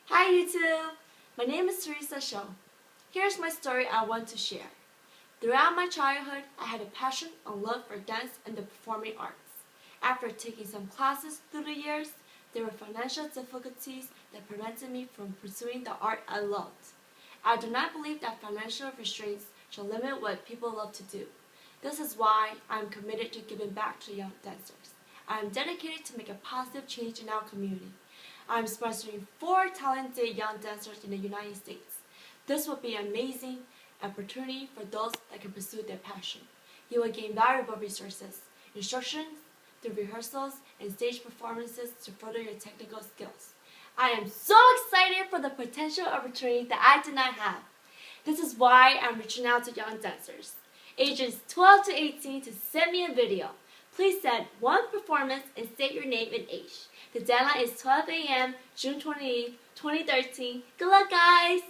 Hi YouTube! My name is Teresa Show. Here's my story I want to share. Throughout my childhood, I had a passion and love for dance and the performing arts. After taking some classes through the years, there were financial difficulties that prevented me from pursuing the art I loved. I do not believe that financial restraints should limit what people love to do. This is why I am committed to giving back to young dancers. I am dedicated to make a positive change in our community. I am sponsoring 4 talented young dancers in the United States. This will be an amazing opportunity for those that can pursue their passion. You will gain valuable resources, instructions through rehearsals, and stage performances to further your technical skills. I am so excited for the potential opportunity that I did not have. This is why I'm reaching out to young dancers, ages 12 to 18, to send me a video. Please send one performance and state your name and age. The deadline is 12 a.m. June 28, 2013. Good luck, guys!